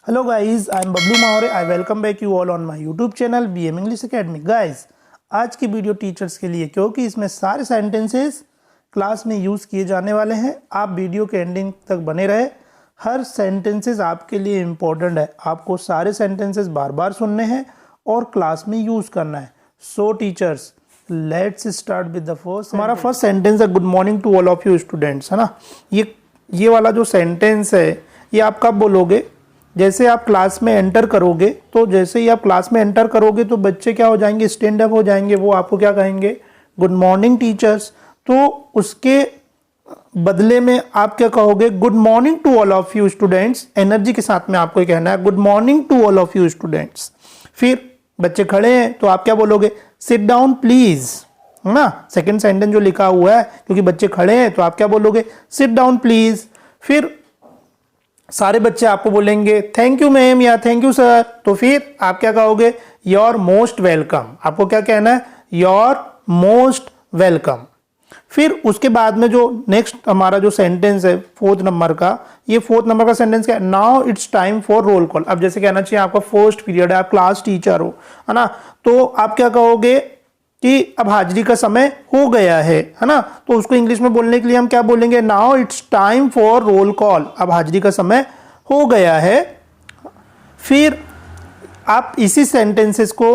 Hello guys, I am Bablu Mahore. I welcome back you all on my YouTube channel BM English Academy. Guys, आज की video teachers के लिए क्योंकि इसमें सारे सेंटेंसेस क्लास में यूज़ किए जाने वाले हैं। आप वीडियो के एंडिंग तक बने रहे। हर सेंटेंसेस आपके लिए इम्पोर्टेंट है। आपको सारे सेंटेंसेस बार बार सुनने हैं और क्लास में यूज़ करना है। So teachers, let's start with the first. हमारा फर्स्ट सेंटेंस है good morning to all of you students, है ना। ये वाला जो सेंटेंस है ये आप कब बोलोगे? जैसे आप क्लास में एंटर करोगे, तो जैसे ही आप क्लास में एंटर करोगे तो बच्चे क्या हो जाएंगे? स्टैंड अप हो जाएंगे। वो आपको क्या कहेंगे? Good morning teachers. तो उसके बदले में आप क्या कहोगे? Good morning to all of you students. Energy के साथ में आपको कहना है good morning to all of you students. फिर बच्चे खड़े हैं तो आप क्या बोलोगे? सिट डाउन प्लीज, है ना। सेकेंड सेंटेंस जो लिखा हुआ है, क्योंकि बच्चे खड़े हैं तो आप क्या बोलोगे? Sit down please. फिर सारे बच्चे आपको बोलेंगे थैंक यू मैम या थैंक यू सर, तो फिर आप क्या कहोगे? Your most welcome. आपको क्या कहना है? Your most welcome. फिर उसके बाद में जो नेक्स्ट हमारा जो सेंटेंस है फोर्थ नंबर का, ये फोर्थ नंबर का सेंटेंस क्या है? Now it's time for roll call. अब जैसे कहना चाहिए आपका फर्स्ट पीरियड है, आप क्लास टीचर हो, है ना, तो आप क्या कहोगे कि अब हाजिरी का समय हो गया है ना। तो उसको इंग्लिश में बोलने के लिए हम क्या बोलेंगे? Now it's time for roll call. अब हाजिरी का समय हो गया है। फिर आप इसी सेंटेंसेस को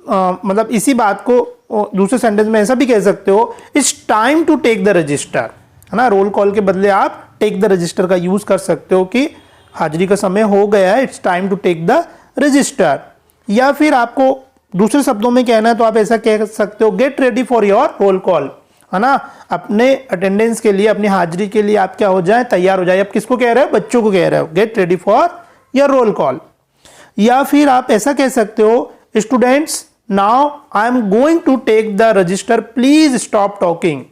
मतलब इसी बात को दूसरे सेंटेंस में ऐसा भी कह सकते हो, it's time to take the register, है ना। रोल कॉल के बदले आप टेक द रजिस्टर का यूज कर सकते हो कि हाजिरी का समय हो गया है, it's time to take the register. या फिर आपको दूसरे शब्दों में कहना है तो आप ऐसा कह सकते हो get ready for your roll call, है ना। अपने अटेंडेंस के लिए, अपनी हाजिरी के लिए आप क्या हो जाए? तैयार हो जाए। अब किसको कह रहे हो? बच्चों को कह रहे हो get ready for your roll call. या फिर आप ऐसा कह सकते हो students now I am going to take the register please stop talking.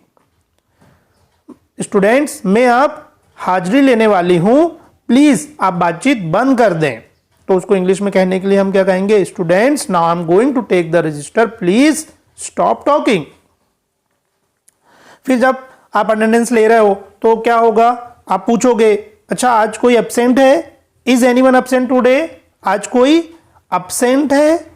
Students, मैं अब हाजिरी लेने वाली हूं, प्लीज आप बातचीत बंद कर दें। तो उसको इंग्लिश में कहने के लिए हम क्या कहेंगे? Students now I am going to take the register please stop talking. फिर जब आप अटेंडेंस ले रहे हो तो क्या होगा? आप पूछोगे अच्छा आज कोई एब्सेंट है? Is anyone absent today? आज कोई एब्सेंट है?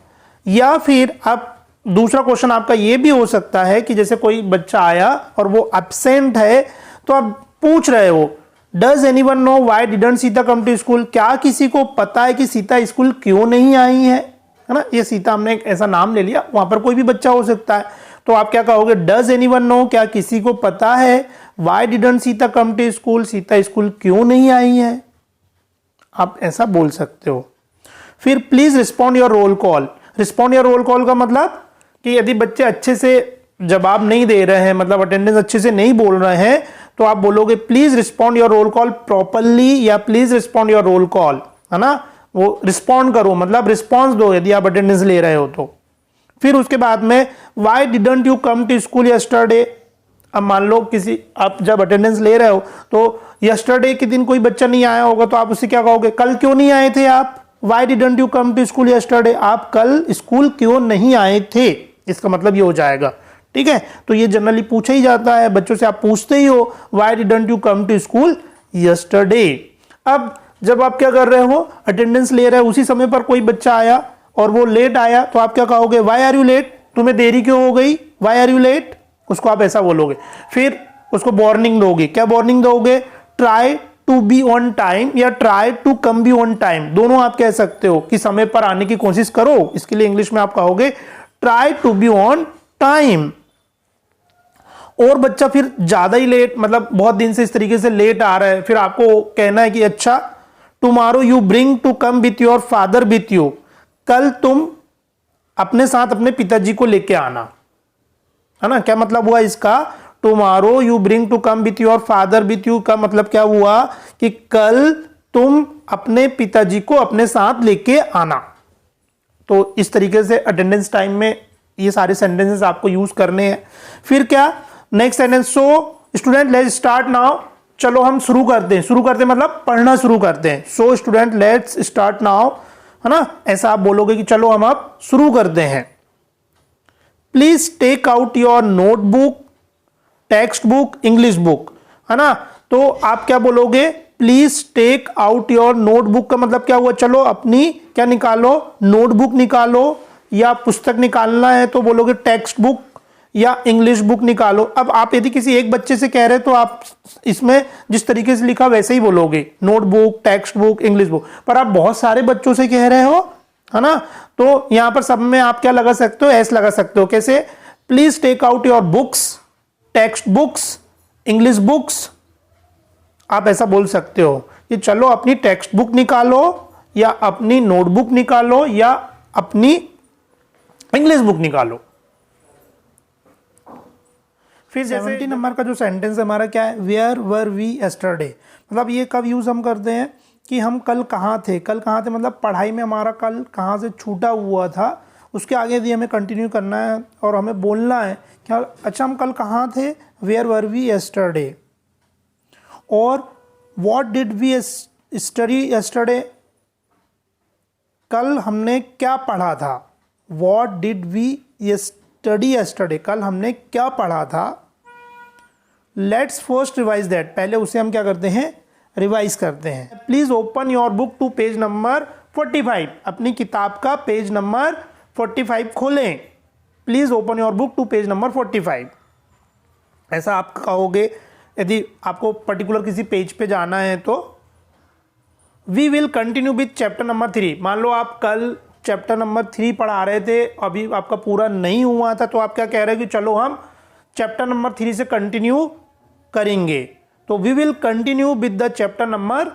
या फिर आप दूसरा क्वेश्चन आपका ये भी हो सकता है कि जैसे कोई बच्चा आया और वो एब्सेंट है, तो आप पूछ रहे हो does anyone know why didn't Sita come to school? क्या किसी को पता है कि सीता स्कूल क्यों नहीं आई है ना। ये सीता हमने एक ऐसा नाम ले लिया, वहां पर कोई भी बच्चा हो सकता है। तो आप क्या कहोगे? Does anyone know? क्या किसी को पता है? Why didn't Sita come to school? Sita school क्यों नहीं आई है? आप ऐसा बोल सकते हो। फिर please respond your roll call. Respond your roll call का मतलब कि यदि बच्चे अच्छे से जवाब नहीं दे रहे हैं, मतलब अटेंडेंस अच्छे से नहीं बोल रहे हैं, तो आप बोलोगे please respond your roll call properly या please respond your roll call, है ना। वो रिस्पॉन्ड करो मतलब रिस्पॉन्स दो यदि आप अटेंडेंस ले रहे हो तो। फिर उसके बाद में why didn't you come to school yesterday. अब मान लो किसी आप जब अटेंडेंस ले रहे हो तो यस्टरडे के दिन कोई बच्चा नहीं आया होगा, तो आप उससे क्या कहोगे? कल क्यों नहीं आए थे आप? Why didn't you come to school yesterday? आप कल स्कूल क्यों नहीं आए थे? इसका मतलब ये हो जाएगा, ठीक है। तो ये जनरली पूछा ही जाता है, बच्चों से आप पूछते ही हो why didn't you come to school yesterday. अब जब आप क्या कर रहे हो? अटेंडेंस ले रहे हो, उसी समय पर कोई बच्चा आया और वो लेट आया, तो आप क्या कहोगे? Why are you late? तुम्हें देरी क्यों हो गई? Why are you late? उसको आप ऐसा बोलोगे। फिर उसको वार्निंग दोगे। क्या वार्निंग दोगे? Try to be on time या try to come be on time, दोनों आप कह सकते हो कि समय पर आने की कोशिश करो। इसके लिए इंग्लिश में आप कहोगे try to be on time. और बच्चा फिर ज्यादा ही लेट, मतलब बहुत दिन से इस तरीके से लेट आ रहा है, फिर आपको कहना है कि अच्छा tomorrow you bring to come with your father with you. कल तुम अपने साथ अपने पिताजी को लेके आना, है ना। क्या मतलब हुआ इसका? Tomorrow you bring to come with your father with you का मतलब क्या हुआ कि कल तुम अपने पिताजी को अपने साथ लेके आना। तो इस तरीके से अटेंडेंस टाइम में ये सारे सेंटेंसेस आपको यूज करने हैं। फिर क्या next sentence? So student let's start now. चलो हम शुरू करते हैं। शुरू करते हैं मतलब पढ़ना शुरू करते हैं। So student let's start now, है ना। ऐसा आप बोलोगे कि चलो हम अब शुरू करते हैं। Please take out your notebook, text book, English book, है ना। तो आप क्या बोलोगे? Please take out your notebook का मतलब क्या हुआ, चलो अपनी क्या निकालो, नोटबुक निकालो, या पुस्तक निकालना है तो बोलोगे टेक्स्ट बुक या इंग्लिश बुक निकालो। अब आप यदि किसी एक बच्चे से कह रहे तो आप इसमें जिस तरीके से लिखा वैसे ही बोलोगे, notebook, text book, English book. पर आप बहुत सारे बच्चों से कह रहे हो, है ना, तो यहां पर सब में आप क्या लगा सकते हो, एस लगा सकते हो। कैसे, please take out your books, text books, English books, आप ऐसा बोल सकते हो कि चलो अपनी टेक्स्ट बुक निकालो या अपनी नोटबुक निकालो या अपनी इंग्लिश बुक निकालो। फिर 70 नंबर का जो सेंटेंस हमारा क्या है, वेयर वर वी यस्टरडे, मतलब ये कब यूज हम करते हैं कि हम कल कहाँ थे। कल कहाँ थे मतलब पढ़ाई में हमारा कल कहाँ से छूटा हुआ था, उसके आगे भी हमें कंटिन्यू करना है और हमें बोलना है क्या, अच्छा हम कल कहाँ थे, वेयर वर वी यस्टरडे। और what did we study yesterday, कल हमने क्या पढ़ा था। What did we study yesterday, कल हमने क्या पढ़ा था। लेट्स फर्स्ट रिवाइज दैट, पहले उसे हम क्या करते हैं, रिवाइज करते हैं। Please open your book to page number 45, अपनी किताब का पेज नंबर 45 खोलें। Please open your book to page number 45, ऐसा आप कहोगे यदि आपको पर्टिकुलर किसी पेज पे जाना है तो। We will continue with chapter number 3, मान लो आप कल चैप्टर नंबर 3 पढ़ा रहे थे, अभी आपका पूरा नहीं हुआ था, तो आप क्या कह रहे हैं कि चलो हम चैप्टर नंबर 3 से कंटिन्यू करेंगे। तो we will continue with the chapter number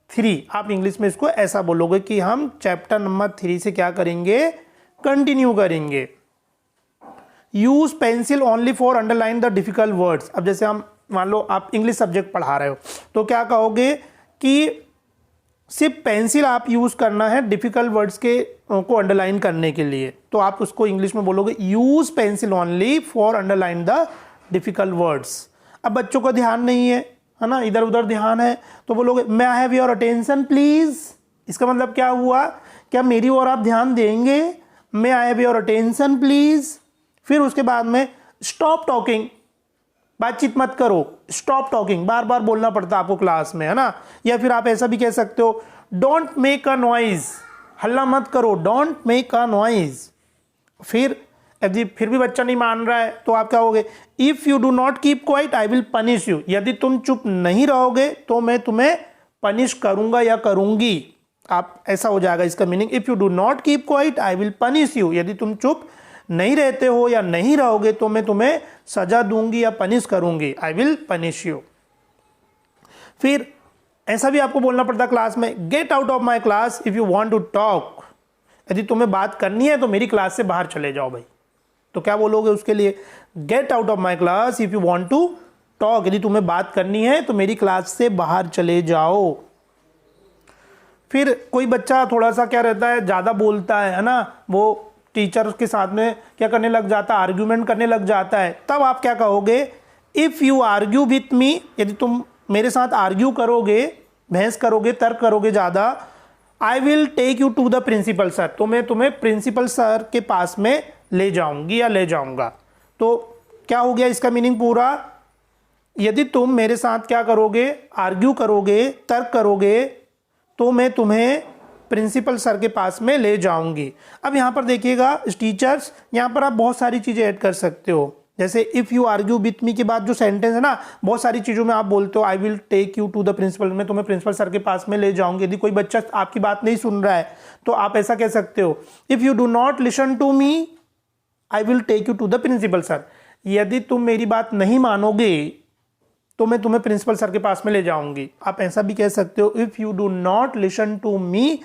3, आप इंग्लिश में इसको ऐसा बोलोगे कि हम चैप्टर नंबर 3 से क्या करेंगे, कंटिन्यू करेंगे। Use pencil only for underline the difficult words, अब जैसे हम मान लो आप इंग्लिश सब्जेक्ट पढ़ा रहे हो तो क्या कहोगे कि सिर्फ पेंसिल आप यूज करना है डिफिकल्ट वर्ड्स के को अंडरलाइन करने के लिए, तो आप उसको इंग्लिश में बोलोगे use pencil only for underline the difficult words. अब बच्चों का ध्यान नहीं है ना, इधर उधर ध्यान है, तो बोलोगे may I have your attention please. इसका मतलब क्या हुआ, क्या मेरी ओर आप ध्यान देंगे, may I have your attention please. फिर उसके बाद में स्टॉप टॉकिंग, बातचीत मत करो, स्टॉप टॉकिंग, बार बार बोलना पड़ता है आपको क्लास में, है ना। या फिर आप ऐसा भी कह सकते हो डोंट मेक अ नॉइज, हल्ला मत करो, डोंट मेक अ नॉइज। फिर यदि फिर भी बच्चा नहीं मान रहा है तो आप क्या होगे, if you do not keep quiet I will punish you, यदि तुम चुप नहीं रहोगे तो मैं तुम्हें पनिश करूंगा या करूंगी। आप ऐसा हो जाएगा इसका meaning, if you do not keep quiet I will punish you, यदि तुम चुप नहीं रहते हो या नहीं रहोगे तो मैं तुम्हें सजा दूंगी या पनिश करूंगी, आई विल पनिश यू। फिर ऐसा भी आपको बोलना पड़ता क्लास में, get out of my class if you want to talk, यदि तुम्हें बात करनी है तो मेरी क्लास से बाहर चले जाओ भाई। तो क्या बोलोगे उसके लिए, get out of my class if you want to talk, यदि तुम्हें बात करनी है तो मेरी क्लास से बाहर चले जाओ। फिर कोई बच्चा थोड़ा सा क्या रहता है, ज्यादा बोलता है ना, वो टीचर के साथ में क्या करने लग जाता है, आर्ग्यूमेंट करने लग जाता है, तब आप क्या कहोगे, if you argue with me, यदि तुम मेरे साथ आर्ग्यू करोगे, बहस करोगे, तर्क करोगे ज्यादा, I will take you to the principal sir, तो मैं तुम्हें प्रिंसिपल सर के पास में ले जाऊंगी या ले जाऊंगा। तो क्या हो गया इसका मीनिंग पूरा, यदि तुम मेरे साथ क्या करोगे, आर्ग्यू करोगे, तर्क करोगे, तो मैं तुम्हें प्रिंसिपल सर के पास में ले जाऊंगी। अब यहां पर देखिएगा टीचर्स, यहां पर आप बहुत सारी चीजें ऐड कर सकते हो, जैसे if you argue with me के बाद जो सेंटेंस है ना, बहुत सारी चीजों में आप बोलते हो I will take you to the principal, मैं तुम्हें प्रिंसिपल सर के पास में ले जाऊंगी। यदि कोई बच्चा आपकी बात नहीं सुन रहा है तो आप ऐसा कह सकते हो, if you do not listen to me I will take you to the principal sir, यदि तुम मेरी बात नहीं मानोगे तो मैं तुम्हें प्रिंसिपल सर के पास में ले जाऊंगी। आप ऐसा भी कह सकते हो, if you do not listen to me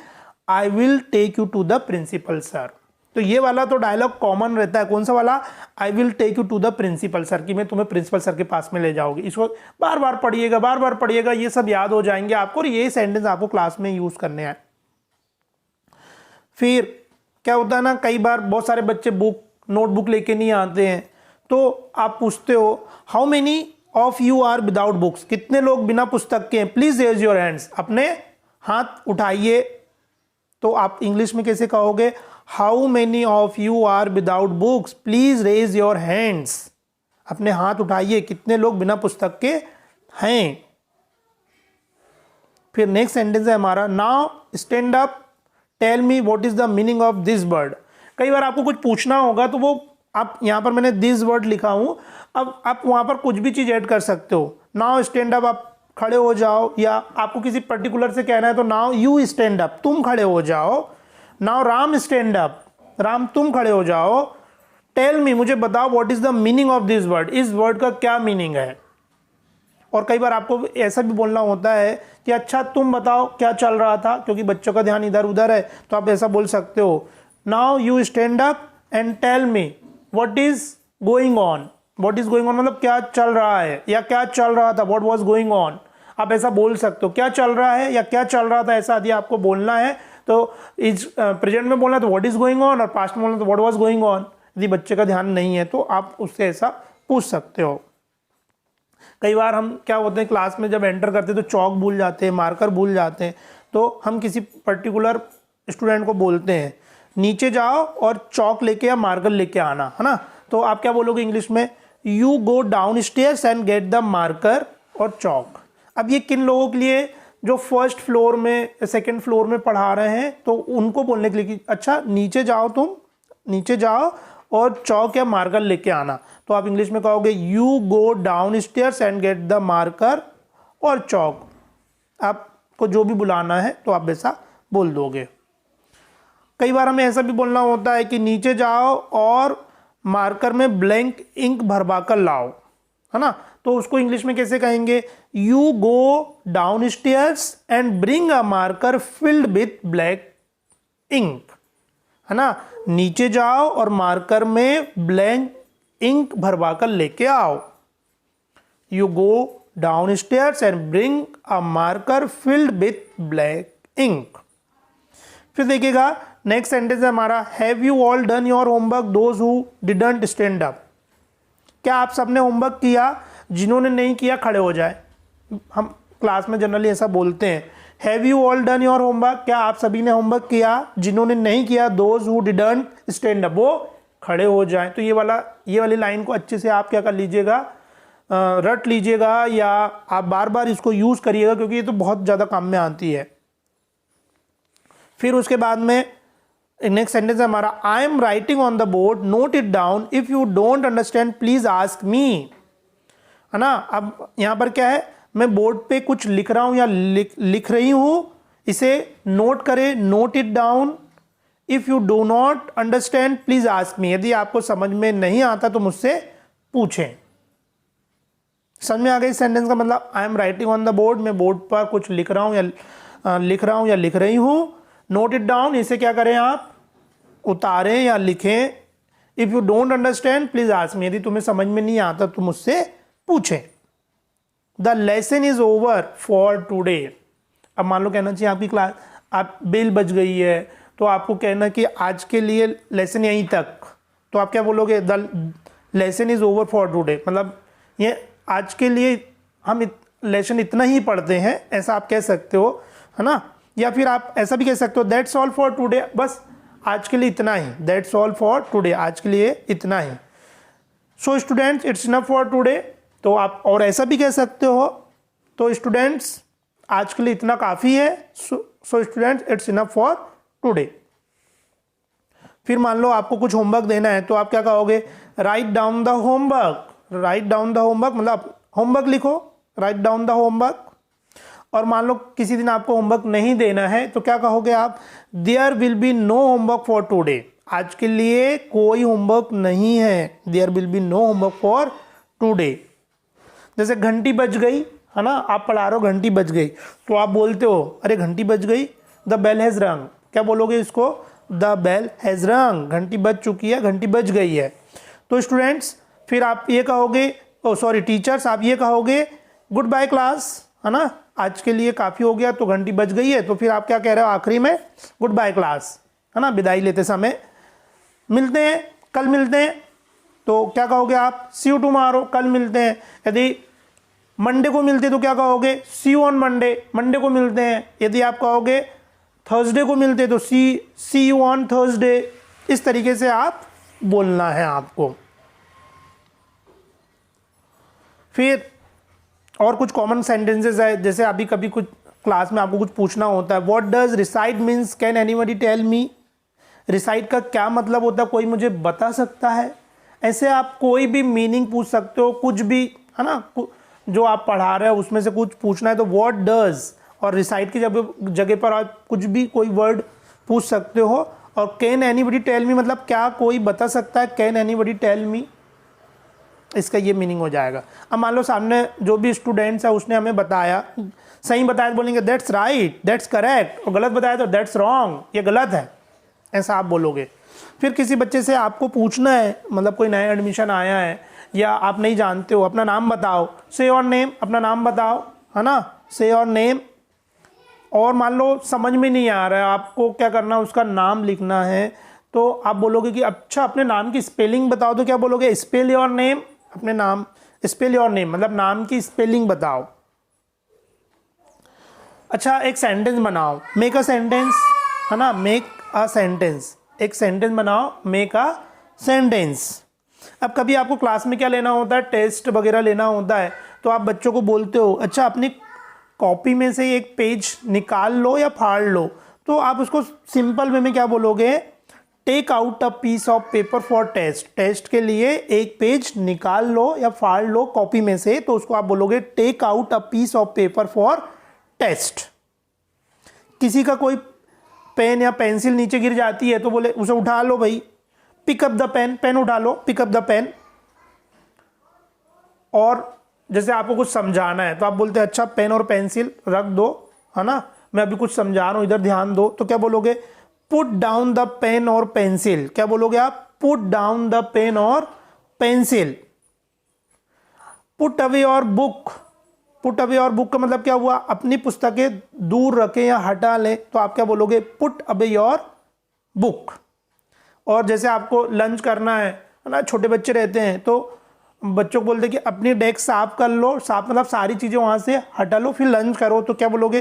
I will take you to the principal sir. तो ये वाला तो डायलॉग कॉमन रहता है, कौन सा वाला, I will take you to the principal sir, कि मैं तुम्हें प्रिंसिपल सर के पास में ले जाऊंगी। इसको बार बार पढ़िएगा, ये सब याद हो जाएंगे आपको और ये सेंटेंस आपको क्लास में यूज करने हैं। फिर क्या होता है ना, कई बार बहुत सारे बच्चे नोटबुक लेके नहीं आते हैं, तो आप पूछते हो how many of you are without books, कितने लोग बिना पुस्तक के हैं, प्लीज रेज योर हैंड्स, अपने हाथ उठाइए। तो आप इंग्लिश में कैसे कहोगे, how many of you are without books, please raise your hands, अपने हाथ उठाइए, कितने लोग बिना पुस्तक के हैं। फिर नेक्स्ट सेंटेंस है हमारा, now stand up tell me what is the meaning of this word. कई बार आपको कुछ पूछना होगा तो वो आप यहाँ पर मैंने दिस वर्ड लिखा हूँ, अब आप वहाँ पर कुछ भी चीज़ ऐड कर सकते हो। नाउ स्टैंड अप, आप खड़े हो जाओ, या आपको किसी पर्टिकुलर से कहना है तो नाउ यू स्टैंड अप, तुम खड़े हो जाओ। Now Ram stand up, Ram तुम खड़े हो जाओ। टेल मी, मुझे बताओ what is the meaning of this word, इस वर्ड का क्या मीनिंग है। और कई बार आपको ऐसा भी बोलना होता है कि अच्छा तुम बताओ क्या चल रहा था, क्योंकि बच्चों का ध्यान इधर उधर है, तो आप ऐसा बोल सकते हो, now you stand up and tell me what is going on. What is going on मतलब क्या चल रहा है या क्या चल रहा था, व्हाट वाज गोइंग ऑन। आप ऐसा बोल सकते हो, क्या चल रहा है या क्या चल रहा था, ऐसा यदि आपको बोलना है तो इज प्रेजेंट में बोलना तो व्हाट इज गोइंग ऑन, और पास्ट में बोलना तो व्हाट वाज गोइंग ऑन। यदि बच्चे का ध्यान नहीं है तो आप उससे ऐसा पूछ सकते हो। कई बार हम क्या होते हैं, क्लास में जब एंटर करते हैं तो चौक भूल जाते हैं, मार्कर भूल जाते हैं, तो हम किसी पर्टिकुलर स्टूडेंट को बोलते हैं नीचे जाओ और चौक लेके या मार्कर लेके आना, है ना। तो आप क्या बोलोगे इंग्लिश में, you go downstairs and get the marker और चौक। अब ये किन लोगों के लिए, जो फर्स्ट फ्लोर में सेकंड फ्लोर में पढ़ा रहे हैं, तो उनको बोलने के लिए कि अच्छा नीचे जाओ, तुम नीचे जाओ और चौक या मार्कर लेके आना। तो आप इंग्लिश में कहोगे you go downstairs and get the marker और चौक। आपको जो भी बुलाना है तो आप ऐसा बोल दोगे। कई बार हमें ऐसा भी बोलना होता है कि नीचे जाओ और मार्कर में ब्लैंक इंक भरवा कर लाओ, है ना। तो उसको इंग्लिश में कैसे कहेंगे, you go downstairs and bring a marker filled with black ink, है ना। नीचे जाओ और मार्कर में ब्लैंक इंक भरवा कर लेके आओ। You go downstairs and bring a marker filled with black ink. फिर देखिएगा नेक्स्ट सेंटेंस है हमारा, have you all done your homework those who didn't stand up. क्या आप सबने होमवर्क किया, जिन्होंने नहीं किया खड़े हो जाए। हम क्लास में जनरली ऐसा बोलते हैं, have you all done your homework, क्या आप सभी ने होमवर्क किया, जिन्होंने नहीं किया those who didn't stand up, वो खड़े हो जाएं। तो ये वाली लाइन को अच्छे से आप क्या कर लीजिएगा, रट लीजिएगा, या आप बार बार इसको यूज करिएगा, क्योंकि ये तो बहुत ज़्यादा काम में आती है। फिर उसके बाद में नेक्स्ट सेंटेंस है हमारा, I am writing on the board note it down, if you don't understand please ask me, है ना। अब यहाँ पर क्या है, मैं बोर्ड पे कुछ लिख रहा हूँ या लिख रही हूँ, इसे नोट करें, note it down. If you do not understand please ask me, यदि आपको समझ में नहीं आता तो मुझसे पूछें। समझ में आ गई सेंटेंस का मतलब, I am writing on the board, मैं बोर्ड पर कुछ लिख रहा हूँ या लिख रही हूँ। नोट इट डाउन, इसे क्या करें आप, उतारें या लिखें। If you don't understand please ask me, यदि तुम्हें समझ में नहीं आता तो मुझसे पूछें। The lesson is over for today. अब मान लो कहना चाहिए आपकी क्लास, आप बेल बज गई है, तो आपको कहना कि आज के लिए लेसन यहीं तक, तो आप क्या बोलोगे, the lesson is over for today, मतलब ये आज के लिए हम लेसन इतना ही पढ़ते हैं, ऐसा आप कह सकते हो, है ना। या फिर आप ऐसा भी कह सकते हो, दैट्स ऑल फॉर टुडे, बस आज के लिए इतना ही, दैट्स ऑल फॉर टुडे, आज के लिए इतना ही। So students it's enough for today, तो आप और ऐसा भी कह सकते हो, तो स्टूडेंट्स आज के लिए इतना काफ़ी है, सो students it's enough for today. फिर मान लो आपको कुछ होमवर्क देना है, तो आप क्या कहोगे, write down the homework. Write down the homework मतलब होमवर्क लिखो, राइट डाउन द होमवर्क। और मान लो किसी दिन आपको होमवर्क नहीं देना है, तो क्या कहोगे आप, there will be no homework for today, आज के लिए कोई होमवर्क नहीं है, there will be no homework for today. जैसे घंटी बज गई, है ना, आप पढ़ा रहे हो, घंटी बज गई, तो आप बोलते हो, अरे घंटी बज गई, द बेल हैज़ रंग। क्या बोलोगे इसको, द बेल हैज़ रंग, घंटी बज चुकी है, घंटी बज गई है। तो स्टूडेंट्स फिर आप ये कहोगे, टीचर्स आप ये कहोगे, गुड बाय क्लास, है ना, आज के लिए काफ़ी हो गया, तो घंटी बज गई है, तो फिर आप क्या कह रहे हो आखिरी में, गुड बाय क्लास, है ना, विदाई लेते समय। मिलते हैं, कल मिलते हैं, तो क्या कहोगे आप, सी यू टुमारो, कल मिलते हैं। यदि मंडे को मिलते तो क्या कहोगे, सी यू ऑन मंडे, मंडे को मिलते हैं। यदि आप कहोगे थर्सडे को मिलते तो सी यू ऑन थर्सडे। इस तरीके से आप बोलना है आपको। फिर और कुछ कॉमन सेंटेंसेस है, जैसे अभी कभी कुछ क्लास में आपको कुछ पूछना होता है, what does recite means, can anybody tell me, recite का क्या मतलब होता है, कोई मुझे बता सकता है। ऐसे आप कोई भी मीनिंग पूछ सकते हो, कुछ भी, है ना, जो आप पढ़ा रहे हो उसमें से कुछ पूछना है तो व्हाट डज और रिसाइट की जगह पर आप कुछ भी कोई वर्ड पूछ सकते हो। और कैन एनीबडी टेल मी मतलब क्या कोई बता सकता है, कैन एनीबडी टेल मी, इसका ये मीनिंग हो जाएगा। अब मान लो सामने जो भी स्टूडेंट्स है उसने हमें बताया, सही बताया तो बोलेंगे दैट्स राइट, दैट्स करेक्ट, और गलत बताया तो दैट्स रॉन्ग, ये गलत है, ऐसा आप बोलोगे। फिर किसी बच्चे से आपको पूछना है, मतलब कोई नया एडमिशन आया है या आप नहीं जानते हो, अपना नाम बताओ, से योर नेम, अपना नाम बताओ, है ना, से योर नेम। और मान लो समझ में नहीं आ रहा है, आपको क्या करना है, उसका नाम लिखना है, तो आप बोलोगे कि अच्छा अपने नाम की स्पेलिंग बताओ, तो क्या बोलोगे, स्पेल योर नेम, अपने नाम, स्पेल योर नेम मतलब नाम की स्पेलिंग बताओ। अच्छा एक सेंटेंस बनाओ, मेक अ सेंटेंस, है ना, मेक अ सेंटेंस, एक सेंटेंस बनाओ, मेक अ सेंटेंस। अब कभी आपको क्लास में क्या लेना होता है, टेस्ट वगैरह लेना होता है, तो आप बच्चों को बोलते हो अच्छा अपनी कॉपी में से एक पेज निकाल लो या फाड़ लो, तो आप उसको सिंपल वे में क्या बोलोगे, take out a piece of paper for test, test के लिए एक पेज निकाल लो या फाड़ लो कॉपी में से, तो उसको आप बोलोगे take out a piece of paper for test. किसी का कोई पेन या पेंसिल नीचे गिर जाती है तो बोले उसे उठा लो भाई, pick up the pen, pen उठा लो, पिक अप द पेन। और जैसे आपको कुछ समझाना है तो आप बोलते हैं अच्छा पेन और पेंसिल रख दो, है ना, मैं अभी कुछ समझा रहा हूं इधर ध्यान दो, तो क्या बोलोगे, पुट डाउन द पेन और पेंसिल, क्या बोलोगे आप, पुट डाउन द पेन और pencil. Put away your book, put away your book का मतलब क्या हुआ, अपनी पुस्तकें दूर रखें या हटा लें, तो आप क्या बोलोगे, पुट अवे योर बुक। और जैसे आपको लंच करना है ना, छोटे बच्चे रहते हैं तो बच्चों को बोलते हैं कि अपनी डेस्क साफ कर लो, साफ मतलब सारी चीज़ें वहाँ से हटा लो फिर लंच करो, तो क्या बोलोगे,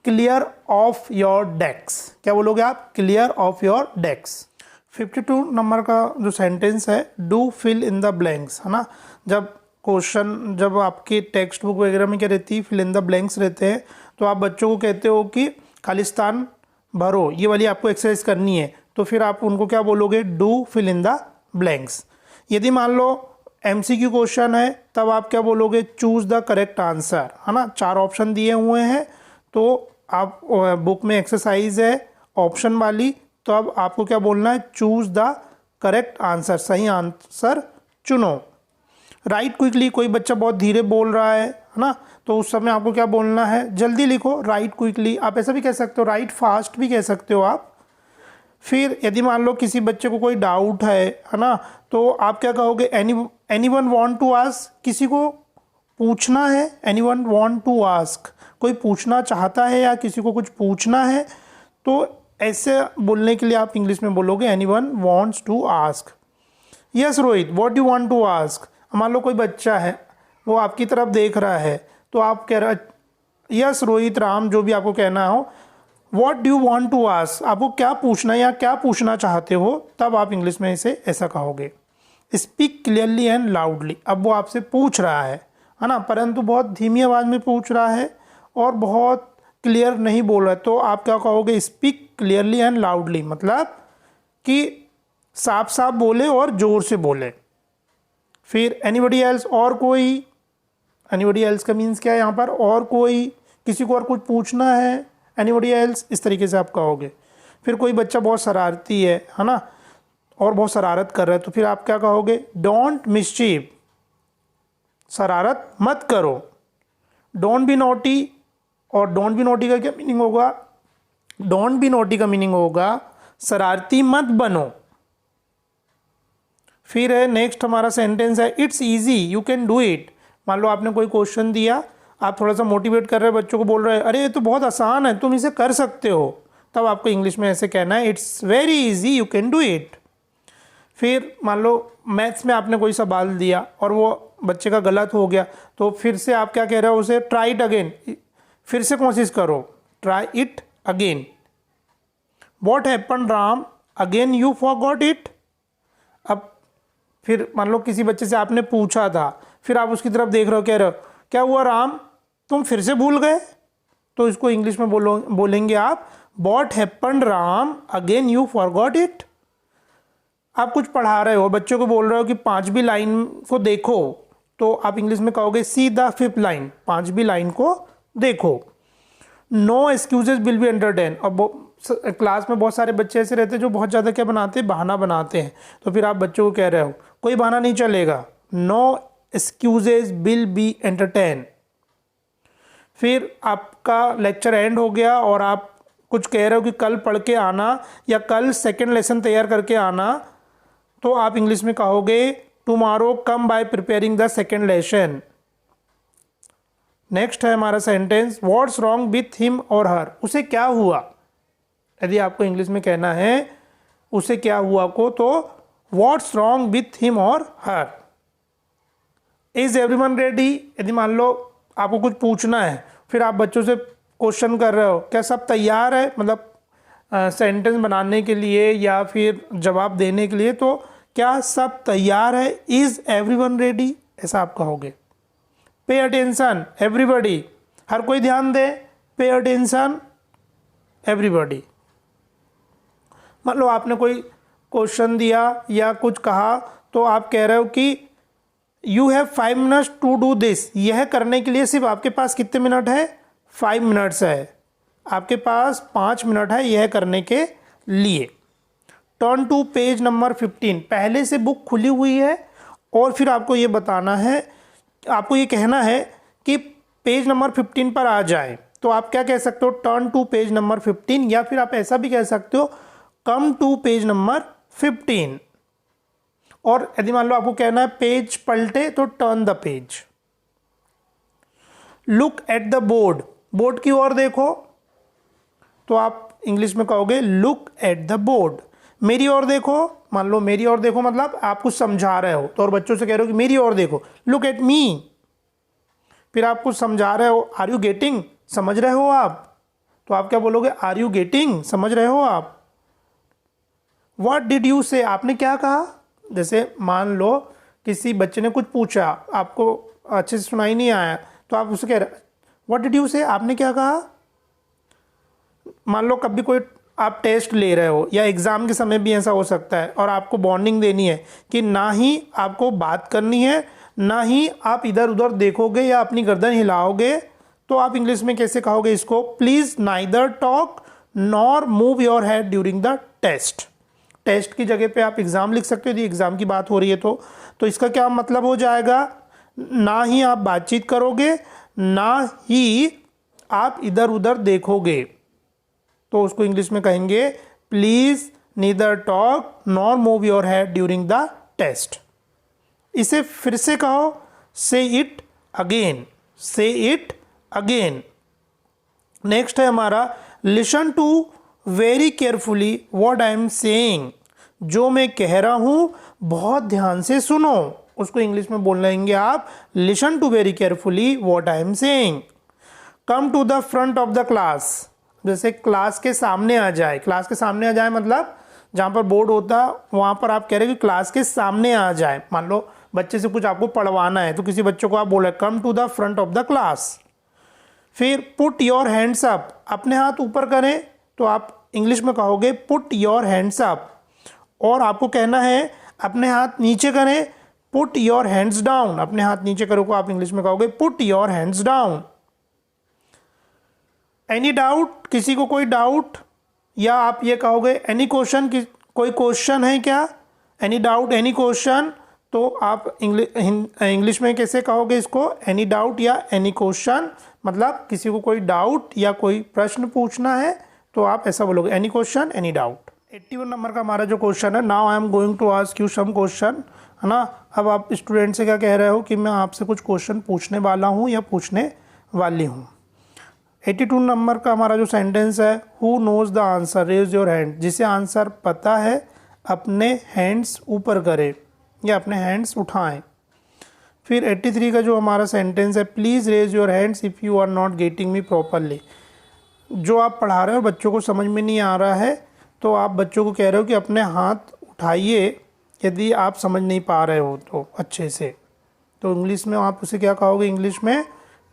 क्लियर ऑफ योर डेस्क, क्या बोलोगे आप, क्लियर ऑफ योर डेस्क। 52 नंबर का जो सेंटेंस है, do fill in the blanks, है ना, जब क्वेश्चन, जब आपकी टेक्स्ट बुक वगैरह में क्या रहती है, फिल इन द ब्लैंक्स रहते हैं, तो आप बच्चों को कहते हो कि खालिस्तान भरो, ये वाली आपको एक्सरसाइज करनी है, तो फिर आप उनको क्या बोलोगे, do fill in the blanks. यदि मान लो MCQ क्वेश्चन है तब आप क्या बोलोगे, चूज द करेक्ट आंसर, है ना, 4 ऑप्शन दिए हुए हैं, तो आप बुक में एक्सरसाइज है ऑप्शन वाली, तो अब आपको क्या बोलना है, चूज द करेक्ट आंसर, सही आंसर चुनो। राइट क्विकली, कोई बच्चा बहुत धीरे बोल रहा है ना, तो उस समय आपको क्या बोलना है, जल्दी लिखो, राइट क्विकली, आप ऐसा भी कह सकते हो, राइट फास्ट भी कह सकते हो आप। फिर यदि मान लो किसी बच्चे को कोई डाउट है ना, तो आप क्या कहोगे, एनीवन वांट टू आस्क, किसी को पूछना है, एनीवन वांट टू आस्क, कोई पूछना चाहता है या किसी को कुछ पूछना है, तो ऐसे बोलने के लिए आप इंग्लिश में बोलोगे anyone wants to ask. Yes Rohit, what you want to ask, मान लो कोई बच्चा है वो आपकी तरफ देख रहा है, तो आप कह रहे, यस रोहित, राम, जो भी आपको कहना हो, what do you want to ask, आपको क्या पूछना है या क्या पूछना चाहते हो, तब आप इंग्लिश में इसे ऐसा कहोगे। स्पीक क्लियरली एंड लाउडली, अब वो आपसे पूछ रहा है ना, परंतु बहुत धीमी आवाज़ में पूछ रहा है और बहुत क्लियर नहीं बोल रहा है, तो आप क्या कहोगे, स्पीक क्लियरली एंड लाउडली, मतलब कि साफ साफ बोले और ज़ोर से बोले। फिर एनीबडी एल्स, और कोई, एनीबडी एल्स का मीन्स क्या है यहाँ पर, और कोई, किसी को और कुछ पूछना है, एनीबडी एल्स, इस तरीके से आप कहोगे। फिर कोई बच्चा बहुत शरारती है ना, और बहुत शरारत कर रहा है, तो फिर आप क्या कहोगे, डोंट मिसचीव, शरारत मत करो। डोंट बी नोटी, और डोंट बी नोटी का क्या मीनिंग होगा, डोंट बी नोटी का मीनिंग होगा शरारती मत बनो। फिर है नेक्स्ट हमारा सेंटेंस है, it's easy you can do it, मान लो आपने कोई क्वेश्चन दिया, आप थोड़ा सा मोटिवेट कर रहे हैं बच्चों को, बोल रहे हैं अरे ये तो बहुत आसान है, तुम इसे कर सकते हो, तब आपको इंग्लिश में ऐसे कहना है, it's very easy you can do it. फिर मान लो मैथ्स में आपने कोई सवाल दिया और वो बच्चे का गलत हो गया, तो फिर से आप क्या कह रहे हो उसे, ट्राई इट अगेन, फिर से कोशिश करो, try it again. What happen Ram, again you forgot it. अब फिर मान लो किसी बच्चे से आपने पूछा था, फिर आप उसकी तरफ देख रहे हो, कह रहे हो क्या हुआ राम, तुम फिर से भूल गए, तो इसको इंग्लिश में बोलेंगे आप what happened Ram again you forgot it. आप कुछ पढ़ा रहे हो, बच्चों को बोल रहे हो कि 5वीं लाइन को देखो, तो आप इंग्लिश में कहोगे सी द 5th लाइन, 5वीं लाइन को देखो। No excuses will be entertain. अब क्लास में बहुत सारे बच्चे ऐसे रहते हैं जो बहुत ज़्यादा क्या बनाते हैं, बहाना बनाते हैं, तो फिर आप बच्चों को कह रहे हो कोई बहाना नहीं चलेगा, no excuses will be entertain. फिर आपका लेक्चर एंड हो गया और आप कुछ कह रहे हो कि कल पढ़ के आना या कल सेकेंड लेसन तैयार करके आना, तो आप इंग्लिश में कहोगे tomorrow come by preparing the second lesson. Next है हमारा sentence what's wrong with him और हर, उसे क्या हुआ। यदि आपको इंग्लिश में कहना है उसे क्या हुआ को, तो व्हाट्स रॉन्ग विथ हिम और हर। इज एवरीवन रेडी, यदि मान लो आपको कुछ पूछना है, फिर आप बच्चों से क्वेश्चन कर रहे हो क्या सब तैयार है, मतलब सेंटेंस बनाने के लिए या फिर जवाब देने के लिए, तो क्या सब तैयार है, इज एवरीवन रेडी, ऐसा आप कहोगे। पे अटेंशन एवरीबॉडी, हर कोई ध्यान दे, पे अटेंशन एवरीबॉडी। मान लो आपने कोई क्वेश्चन दिया या कुछ कहा, तो आप कह रहे हो कि you have 5 minutes to do this, यह करने के लिए सिर्फ आपके पास कितने मिनट है, 5 मिनट्स है, आपके पास 5 मिनट है यह करने के लिए। टर्न टू पेज नंबर 15, पहले से बुक खुली हुई है और फिर आपको ये बताना है, आपको ये कहना है कि पेज नंबर 15 पर आ जाए, तो आप क्या कह सकते हो, टर्न टू पेज नंबर 15, या फिर आप ऐसा भी कह सकते हो कम टू पेज नंबर 15। और यदि मान लो आपको कहना है पेज पलटे, तो turn the page. Look at the board, board की ओर देखो, तो आप इंग्लिश में कहोगे लुक एट द बोर्ड। मेरी ओर देखो, मान लो मेरी ओर देखो मतलब आप कुछ समझा रहे हो, तो और बच्चों से कह रहे हो कि मेरी ओर देखो, लुक एट मी। फिर आप कुछ समझा रहे हो, आर यू गेटिंग, समझ रहे हो आप, तो आप क्या बोलोगे, आर यू गेटिंग, समझ रहे हो आप। व्हाट डिड यू से, आपने क्या कहा। जैसे मान लो किसी बच्चे ने कुछ पूछा, आपको अच्छे से सुनाई नहीं आया, तो आप उसे कह रहे व्हाट डिड यू से, आपने क्या कहा। मान लो कभी कोई आप टेस्ट ले रहे हो या एग्ज़ाम के समय भी ऐसा हो सकता है, और आपको वार्निंग देनी है कि ना ही आपको बात करनी है, ना ही आप इधर उधर देखोगे या अपनी गर्दन हिलाओगे, तो आप इंग्लिश में कैसे कहोगे इसको, please neither talk nor move your head during the test. Test की जगह पे आप एग्ज़ाम लिख सकते हो यदि एग्ज़ाम की बात हो रही है तो इसका क्या मतलब हो जाएगा, ना ही आप बातचीत करोगे, ना ही आप इधर उधर देखोगे, तो उसको इंग्लिश में कहेंगे please neither talk nor move your head during the test. इसे फिर से कहो, say it again, say it again. Next है हमारा listen to very carefully what I am saying, जो मैं कह रहा हूँ बहुत ध्यान से सुनो, उसको इंग्लिश में बोल लेंगे आप listen to very carefully what I am saying. Come to the front of the class, जैसे क्लास के सामने आ जाए, क्लास के सामने आ जाए मतलब जहाँ पर बोर्ड होता है वहाँ पर आप कह रहे हैं कि क्लास के सामने आ जाए। मान लो बच्चे से कुछ आपको पढ़वाना है, तो किसी बच्चों को आप बोल रहे come to the front of the class. फिर पुट योर हैंड्स अप, अपने हाथ ऊपर करें, तो आप इंग्लिश में कहोगे पुट योर हैंड्स अप। और आपको कहना है अपने हाथ नीचे करें, पुट योर हैंड्स डाउन, अपने हाथ नीचे करो को आप इंग्लिश में कहोगे put your hands down. Any doubt, किसी को कोई डाउट, या आप ये कहोगे एनी क्वेश्चन, कोई क्वेश्चन है क्या, एनी डाउट एनी क्वेश्चन, तो आप इंग्लिश में कैसे कहोगे इसको, एनी डाउट या एनी क्वेश्चन, मतलब किसी को कोई डाउट या कोई प्रश्न पूछना है तो आप ऐसा बोलोगे any question any doubt. 81 number का हमारा जो क्वेश्चन है, now I am going to ask you some question, है ना। अब आप स्टूडेंट से क्या कह रहे हो कि मैं आपसे कुछ क्वेश्चन पूछने वाला हूँ या पूछने वाली हूँ। 82 नंबर का हमारा जो सेंटेंस है, who knows the answer raise your hand, जिसे आंसर पता है अपने हैंड्स ऊपर करे या अपने हैंड्स उठाएं। फिर 83 का जो हमारा सेंटेंस है, please raise your hands if you are not getting me properly, जो आप पढ़ा रहे हो बच्चों को समझ में नहीं आ रहा है, तो आप बच्चों को कह रहे हो कि अपने हाथ उठाइए यदि आप समझ नहीं पा रहे हो तो अच्छे से। तो इंग्लिश में आप उसे क्या कहोगे, इंग्लिश में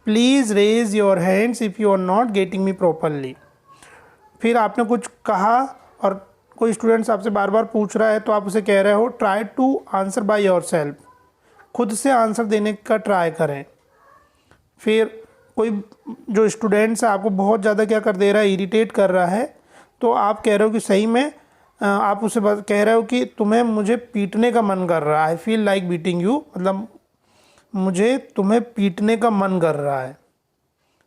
please raise your hands if you are not getting me properly. फिर आपने कुछ कहा और कोई स्टूडेंट्स आपसे बार बार पूछ रहा है तो आप उसे कह रहे हो try to answer by yourself, खुद से आंसर देने का ट्राई करें। फिर कोई जो स्टूडेंट्स है आपको बहुत ज़्यादा क्या कर दे रहा है, इरिटेट कर रहा है, तो आप कह रहे हो कि सही में आप उसे कह रहे हो कि तुम्हें मुझे पीटने का मन कर रहा है, I feel like beating you, मतलब मुझे तुम्हें पीटने का मन कर रहा है।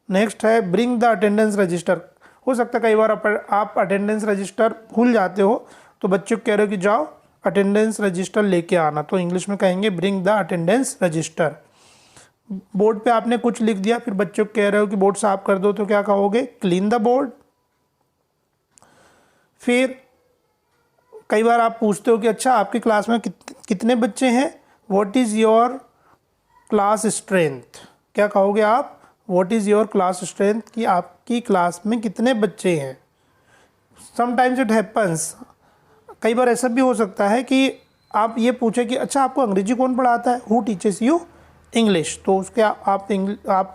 नेक्स्ट है ब्रिंग द अटेंडेंस रजिस्टर। हो सकता है कई बार आप अटेंडेंस रजिस्टर भूल जाते हो, तो बच्चों को कह रहे हो कि जाओ अटेंडेंस रजिस्टर लेके आना, तो इंग्लिश में कहेंगे bring the attendance register. Board पे आपने कुछ लिख दिया, फिर बच्चों को कह रहे हो कि बोर्ड साफ कर दो, तो क्या कहोगे, क्लीन द बोर्ड। फिर कई बार आप पूछते हो कि अच्छा आपकी क्लास में कितने बच्चे हैं, what is your class strength, क्या कहोगे आप, what is your class strength, कि आपकी क्लास में कितने बच्चे हैं। समटाइम्स इट हैपन्स, कई बार ऐसा भी हो सकता है कि आप ये पूछे कि अच्छा आपको अंग्रेजी कौन पढ़ाता है, हु टीचेस यू इंग्लिश, तो उसके आप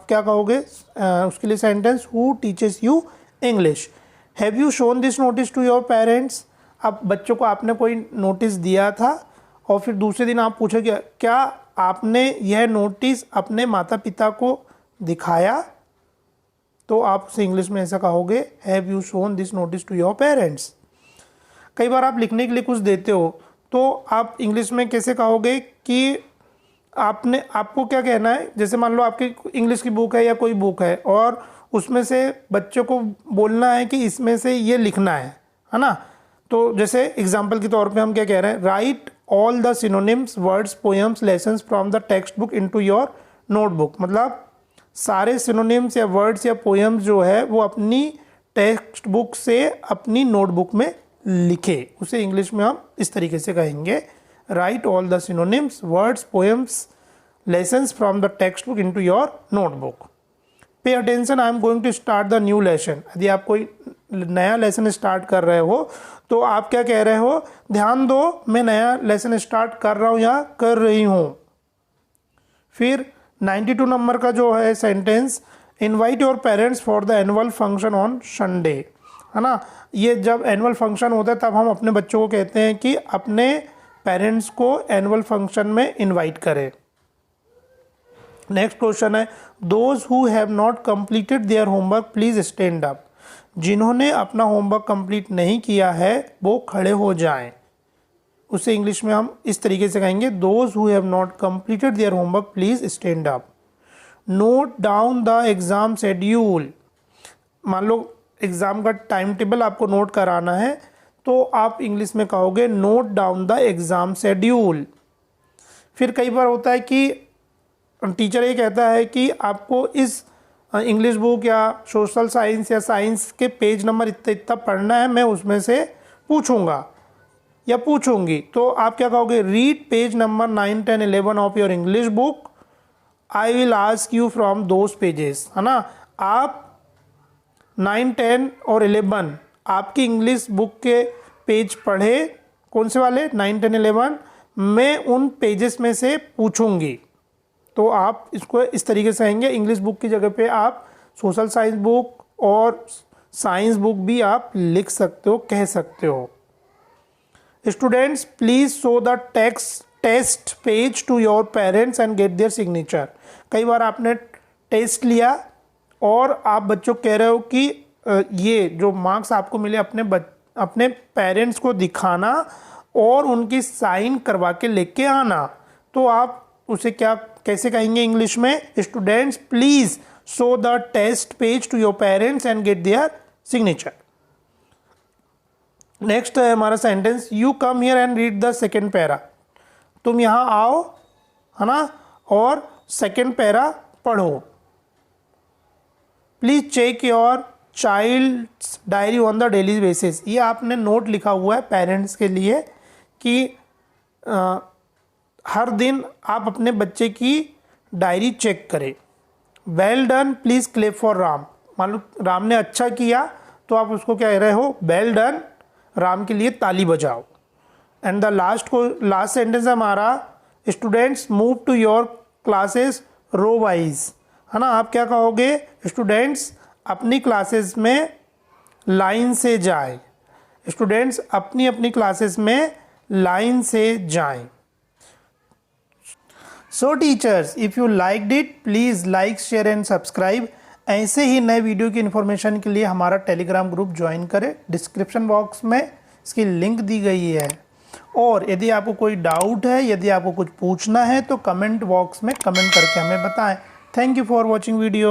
क्या कहोगे उसके लिए sentence, who teaches you English. Have you shown this notice to your parents, अब बच्चों को आपने कोई नोटिस दिया था और फिर दूसरे दिन आप पूछे कि क्या आपने यह नोटिस अपने माता पिता को दिखाया, तो आप उसे इंग्लिश में ऐसा कहोगे, have you shown this notice to your parents. कई बार आप लिखने के लिए कुछ देते हो तो आप इंग्लिश में कैसे कहोगे कि आपको क्या कहना है, जैसे मान लो आपकी इंग्लिश की बुक है या कोई बुक है और उसमें से बच्चों को बोलना है कि इसमें से ये लिखना है ना, तो जैसे एग्जाम्पल के तौर पे हम क्या कह रहे हैं, right all the synonyms words poems lessons from the text book into your notebook, मतलब सारे सिनोनिम्स या वर्ड्स या पोएम्स जो है वो अपनी टेक्स्ट बुक से अपनी नोटबुक में लिखे, उसे इंग्लिश में हम इस तरीके से कहेंगे, write all the synonyms words poems lessons from the text book into your notebook. Pay attention, I am going to start the new lesson, यदि आप कोई नया लेसन स्टार्ट कर रहे हो तो आप क्या कह रहे हो, ध्यान दो मैं नया लेसन स्टार्ट कर रहा हूँ या कर रही हूँ। फिर 92 नंबर का जो है sentence, invite your parents for the annual function on Sunday, है ना, ये जब एनुअल फंक्शन होता है तब हम अपने बच्चों को कहते हैं कि अपने पेरेंट्स को एनुअल फंक्शन में इनवाइट करें। नेक्स्ट क्वेश्चन है, those who have not completed their homework please stand up, जिन्होंने अपना होमवर्क कंप्लीट नहीं किया है वो खड़े हो जाएं, उसे इंग्लिश में हम इस तरीके से कहेंगे, those who have not completed their homework please stand up. Note down the exam schedule, मान लो एग्ज़ाम का टाइम टेबल आपको नोट कराना है तो आप इंग्लिश में कहोगे note down the exam schedule. फिर कई बार होता है कि टीचर ये कहता है कि आपको इस इंग्लिश बुक या सोशल साइंस या साइंस के पेज नंबर इतना इतना पढ़ना है, मैं उसमें से पूछूंगा या पूछूंगी, तो आप क्या कहोगे, read page number 9, 10, 11 of your English book, I will ask you from those pages, है ना। आप 9, 10 और 11 आपकी इंग्लिश बुक के पेज पढ़े, कौन से वाले, 9, 10, 11, मैं उन पेजेस में से पूछूंगी, तो आप इसको इस तरीके से कहेंगे। इंग्लिश बुक की जगह पे आप सोशल साइंस बुक और साइंस बुक भी आप लिख सकते हो, कह सकते हो। Students please show the test page to your parents and get their signature, कई बार आपने टेस्ट लिया और आप बच्चों को कह रहे हो कि ये जो मार्क्स आपको मिले अपने पेरेंट्स को दिखाना और उनकी साइन करवा के लेके आना, तो आप उसे कैसे कहेंगे इंग्लिश में, students please show the test page to your parents and get their signature. Next है हमारा sentence, you come here and read the second para, तुम यहाँ आओ, है ना, और सेकेंड पैरा पढ़ो। Please check your child's diary on the daily basis, ये आपने नोट लिखा हुआ है पेरेंट्स के लिए कि हर दिन आप अपने बच्चे की डायरी चेक करें। Well done, please clap for Ram, मान लो राम ने अच्छा किया तो आप उसको क्या कह रहे हो, वेल डन, राम के लिए ताली बजाओ। एंड द लास्ट सेंटेंस है हमारा, students move to your classes row wise, है ना। आप क्या कहोगे, स्टूडेंट्स अपनी क्लासेस में लाइन से जाए, स्टूडेंट्स अपनी अपनी क्लासेस में लाइन से जाएं। सो teachers, if you liked it please like share and subscribe. ऐसे ही नए वीडियो की इन्फॉर्मेशन के लिए हमारा टेलीग्राम ग्रुप ज्वाइन करें, डिस्क्रिप्शन बॉक्स में इसकी लिंक दी गई है। और यदि आपको कोई डाउट है, यदि आपको कुछ पूछना है तो कमेंट बॉक्स में कमेंट करके हमें बताएं। Thank you for watching video.